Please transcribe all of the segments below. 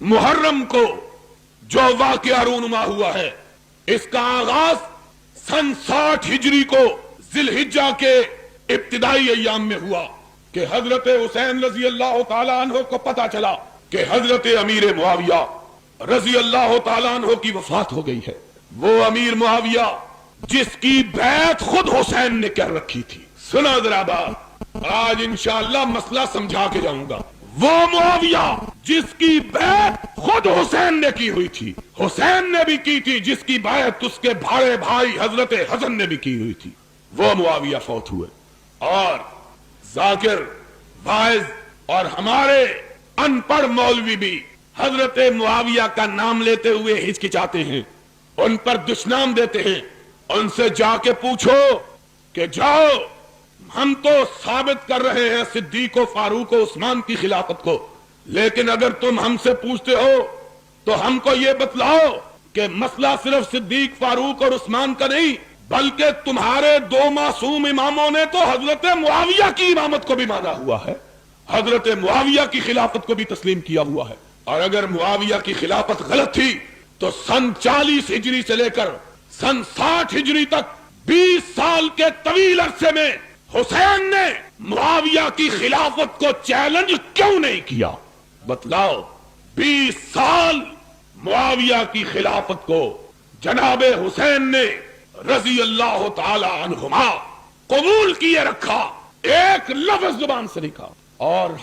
मुहर्रम को जो वाक़या रूनुमा हुआ है, इसका आगाज सन 60 हिजरी को जिलहिज्जा के इब्तिदाई अय्याम में हुआ कि हजरत हुसैन रजी अल्लाह ताला अन्हो को पता चला कि हजरत अमीर मुआविया रजी अल्लाह ताला अन्हो की वफात हो गई है। वो अमीर मुआविया जिसकी बैत खुद हुसैन ने कर रखी थी। सुना जरा बात, आज इंशाअल्लाह मसला समझा के जाऊंगा। वो मुआविया जिसकी बैत खुद हुसैन ने की हुई थी, हुसैन ने भी की थी, जिसकी बैत उसके भाड़े भाई हजरत हसन ने भी की हुई थी, वो मुआविया फौत हुए। और जाकिर, वाइज और हमारे अनपढ़ मौलवी भी हजरत मुआविया का नाम लेते हुए हिचकिचाते हैं, उन पर दुश्मनाम देते हैं। उनसे जाके पूछो कि जाओ, हम तो साबित कर रहे हैं सिद्दीक और फारूक और उस्मान की खिलाफत को, लेकिन अगर तुम हमसे पूछते हो तो हमको ये बतलाओ कि मसला सिर्फ सिद्दीक, फारूक और उस्मान का नहीं, बल्कि तुम्हारे दो मासूम इमामों ने तो हजरत मुआविया की इमामत को भी माना हुआ है, हजरत मुआविया की खिलाफत को भी तस्लीम किया हुआ है। और अगर मुआविया की खिलाफत गलत थी तो सन 40 हिजरी से लेकर सन 60 हिजरी तक 20 साल के तवील अरसे में हुसैन ने मुआविया की खिलाफत को चैलेंज क्यों नहीं किया? बतलाओ। 20 साल मुआविया की खिलाफत को जनाबे हुसैन ने रजी अल्लाह ताला अन्हुमा कबूल किए रखा, एक लफ्ज जुबान से लिखा। और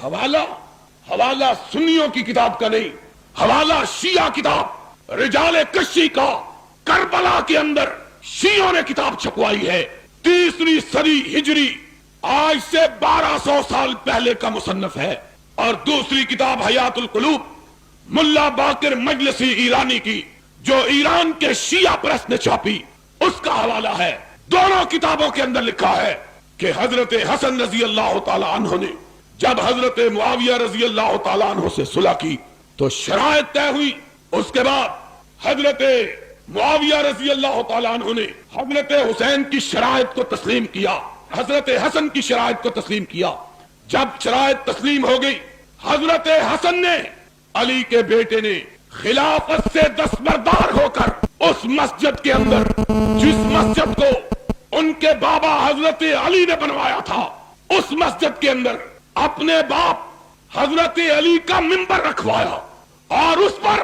हवाला सुन्नियों की किताब का नहीं, हवाला शिया किताब रिजाले कशी का करबला के अंदर शियों ने किताब छपवाई है। 3री सदी हिजरी, आज से 1200 साल पहले का मुसन्नफ है। और दूसरी किताब हयातुल कुलूब मुल्ला बाकिर मजलिसी ईरानी की, जो ईरान के शिया प्रेस ने छापी, उसका हवाला है। दोनों किताबों के अंदर लिखा है कि हजरत हसन रजी अल्लाह ताला अन्हो ने जब हजरत मुआविया रजी अल्लाह ताला अन्हो से सुलह की तो शराइत तय हुई। उसके बाद हजरत मुआविया रजी अल्लाह ताला अन्हो ने हजरत हुसैन की शराइत को तस्लीम किया, हजरत हसन की शराइत को तस्लीम किया। जब शराइत तस्लीम हो गई, हजरत हसन ने अली के बेटे ने खिलाफत से दस्तबरदार होकर उस मस्जिद के अंदर, जिस मस्जिद को उनके बाबा हजरत अली ने बनवाया था, उस मस्जिद के अंदर अपने बाप हजरत अली का मिंबर रखवाया और उस पर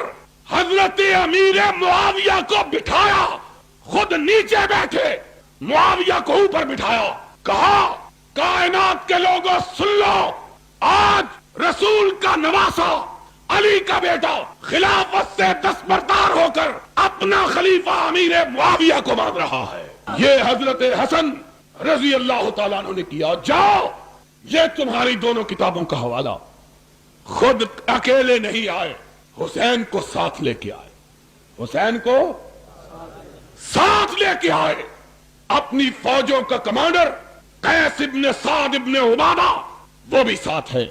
हजरत अमीर मुआविया को बिठाया। खुद नीचे बैठे, मुआविया को ऊपर बिठाया। कहा, कायनात के लोगों सुन लो, आज रसूल का नवासा अली का बेटा खिलाफत से दस्तबरदार होकर अपना खलीफा अमीर मुआविया को मान रहा है। ये हजरत हसन रजी अल्लाह ताला अन्हु ने किया। जाओ, ये तुम्हारी दोनों किताबों का हवाला। खुद अकेले नहीं आए, हुसैन को साथ लेके आए, हुसैन को साथ लेके आए। अपनी फौजों का कमांडर कैस इब्ने साद इब्ने उबादा, वो भी साथ है।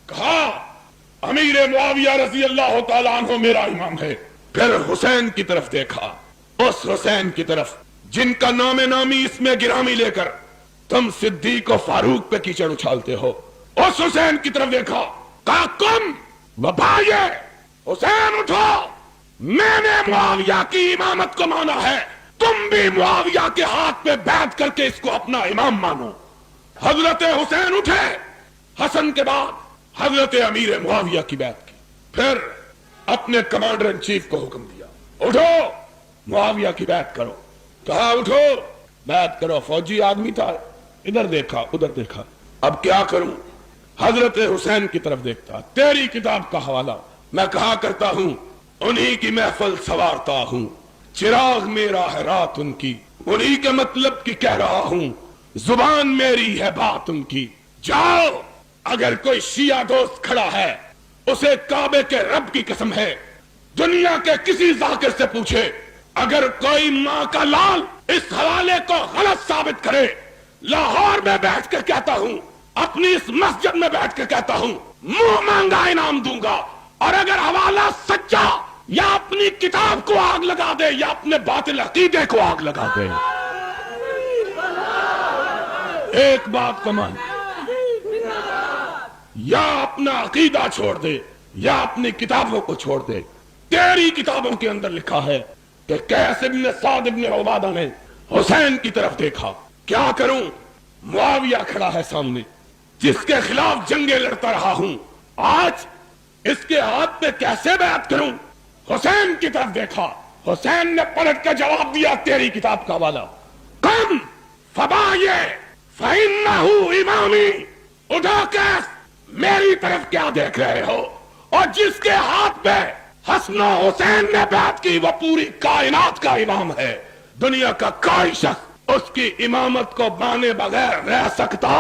कहा, अमीर मुआविया रजी अल्लाह ताला अन्हु मेरा इमाम है। फिर हुसैन की तरफ देखा, उस हुसैन की तरफ जिनका नामे नामी इसमें गिरामी लेकर तुम सिद्दीक और फारूक पे कीचड़ उछालते हो, उस हुसैन की तरफ देखा। कहा, कुम वबाये, हुसैन उठो, मैंने मुआविया की इमामत को माना है, तुम भी मुआविया के हाथ पे बैठ करके इसको अपना इमाम मानो। हजरत हुसैन उठे, हसन के बाद हजरत अमीर मुआविया की बैत की। फिर अपने कमांडर इन चीफ को हुक्म दिया, उठो, मुआविया की बैत करो। कहा, उठो, बैत करो। फौजी आदमी था, इधर देखा उधर देखा, अब क्या करूं? हजरत हुसैन की तरफ देखता। तेरी किताब का हवाला, मैं कहा करता हूं, उन्हीं की महफिल सवारता हूं, चिराग मेरा है रात उनकी, उन्हीं के मतलब की कह रहा हूं, जुबान मेरी है बात उनकी। जाओ, अगर कोई शिया दोस्त खड़ा है, उसे काबे के रब की कसम है, दुनिया के किसी जाकिर से पूछे, अगर कोई मां का लाल इस हवाले को गलत साबित करे, लाहौर में बैठ कर कहता हूं, अपनी इस मस्जिद में बैठ कर कहता हूं, मुंह मांगा इनाम दूंगा। और अगर हवाला सच्चा या अपनी किताब को आग लगा दे या अपने बातिल अकीदे को आग लगा दे, एक बात को मान, या अपना अकीदा छोड़ दे یا اپنی کتابوں کو چھوڑ دے. تیری کتابوں کے اندر لکھا ہے کہ قیس ابن سعد ابن عبادہ نے حسین کی طرف دیکھا. کیا کروں؟ معاویہ کھڑا ہے سامنے جس کے خلاف جنگیں لڑتا رہا ہوں. آج اس کے ہاتھ پہ کیسے بیعت کروں؟ حسین کی طرف دیکھا. حسین نے پلٹ کے جواب دیا تیری کتاب کا والا. کم فبایے فإنہ امامی. اٹھا کیس، میری طرف کیا دیکھ رہے ہو؟ اور جس کے ہاتھ پہ حسن و حسین نے بیعت کی وہ پوری کائنات کا امام ہے. دنیا کا کوئی شخص اس کی امامت کو مانے بغیر رہ سکتا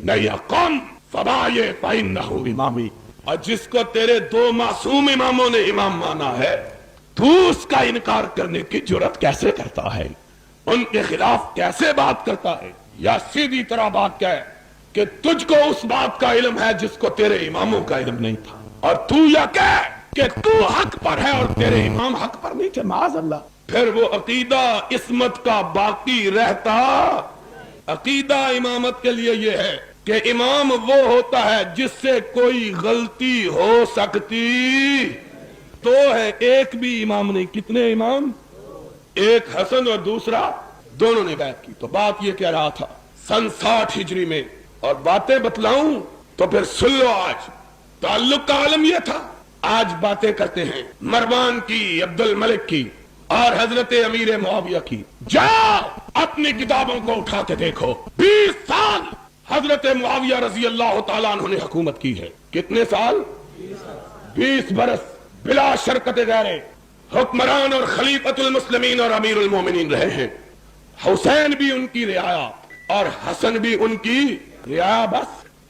نہیں. قم فبایے فإنہ امامی. اور جس کو تیرے دو معصوم اماموں نے امام مانا ہے تو اس کا انکار کرنے کی جرات کیسے کرتا ہے؟ ان کے خلاف کیسے بات کرتا ہے؟ یا سیدھی طرح بات کہے کہ تجھ کو اس بات کا علم ہے جس کو تیرے اماموں کا علم نہیں تھا، اور تو یا کہے کہ تو حق پر ہے اور تیرے امام حق پر نہیں تھے. معاذ اللہ. پھر وہ عقیدہ عصمت کا باقی رہتا. عقیدہ امامت کے لیے یہ ہے کہ امام وہ ہوتا ہے جس سے کوئی غلطی ہو سکتی تو ہے. ایک بھی امام نہیں. کتنے امام؟ ایک حسن اور دوسرا، دونوں نے بیعت کی. تو بات یہ کہہ رہا تھا سن 60 ہجری میں، اور باتیں بتلاؤں تو پھر سن لو. آج تعلق کا عالم یہ تھا. آج باتیں کرتے ہیں مروان کی، عبد الملک کی اور حضرت امیر معاویہ کی. جاؤ اپنی کتابوں کو اٹھا کے دیکھو. 20 سال حضرت معاویہ رضی اللہ تعالیٰ عنہ نے حکومت کی ہے. کتنے سال؟ 20 برس بلا شرکت غیرے حکمران اور خلیفۃ المسلمین اور امیر المومنین رہے ہیں. حسین بھی ان کی رعایا اور حسن بھی ان کی رعایا.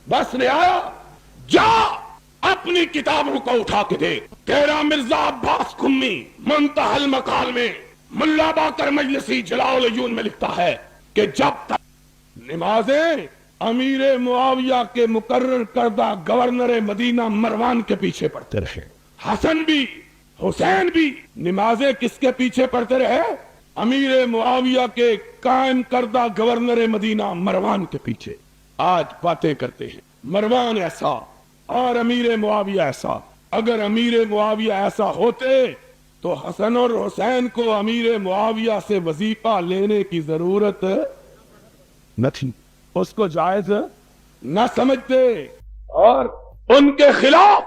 بس رعایا. جا اپنی کتابوں کو اٹھا کے دے. تیرا مرزا عباس قمی منتہی المقال میں ملا باقر مجلسی جلاء العیون میں لکھتا ہے کہ جب تک نمازیں امیر معاویہ کے مقرر کردہ گورنر مدینہ مروان کے پیچھے پڑھتے رہے، حسن بھی حسین بھی نمازیں کس کے پیچھے پڑھتے رہے؟ امیر معاویہ کے قائم کردہ گورنر مدینہ مروان کے پیچھے. آج باتیں کرتے ہیں مروان ایسا اور امیر معاویہ ایسا. اگر امیر معاویہ ایسا ہوتے تو حسن اور حسین کو امیر معاویہ سے وظیفہ لینے کی ضرورت نہ تھی، اس کو جائز نہ سمجھتے اور ان کے خلاف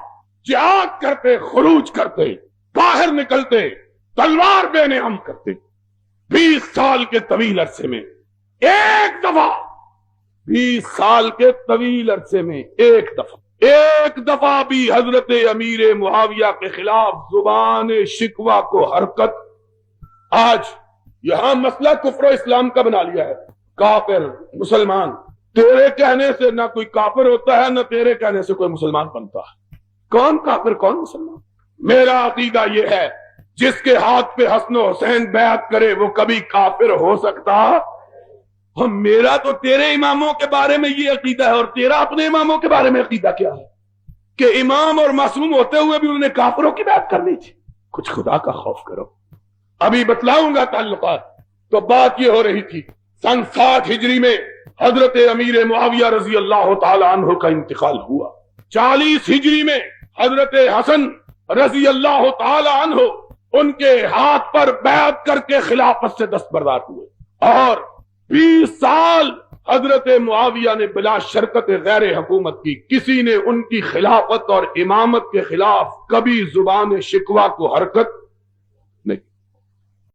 جہاد کرتے، خروج کرتے، باہر نکلتے، تلوار بے نعم کرتے. 20 سال کے طویل عرصے میں ایک دفعہ، 20 سال کے طویل عرصے میں ایک دفعہ بھی حضرت امیر معاویہ کے خلاف زبان شکوہ کو حرکت. آج یہاں مسئلہ کفر و اسلام کا بنا لیا ہے. کافر مسلمان، تیرے کہنے سے نہ کوئی کافر ہوتا ہے نہ تیرے کہنے سے کوئی مسلمان بنتا ہے. کون کافر کون مسلمان؟ میرا عقیدہ یہ ہے جس کے ہاتھ پہ حسن و حسین بیعت کرے وہ کبھی کافر ہو سکتا؟ میرا تو تیرے اماموں کے بارے میں یہ عقیدہ ہے، اور تیرا اپنے اماموں کے بارے میں عقیدہ کیا ہے کہ امام اور معصوم ہوتے ہوئے بھی انہیں کافروں کی بیعت کرنی تھی. کچھ خدا کا خوف کرو. ابھی بتلاؤں گا تعلقات. تو بات یہ ہو رہی تھی سن 60 ہجری میں حضرت امیر معاویہ رضی اللہ تعالی عنہ کا انتقال ہوا. 40 ہجری میں حضرت حسن رضی اللہ تعالی عنہ ان کے ہاتھ پر بیعت کر کے خلافت سے دستبردار ہوئے، اور 20 سال حضرت معاویہ نے بلا شرکت غیر حکومت کی. کسی نے ان کی خلافت اور امامت کے خلاف کبھی زبان شکوہ کو حرکت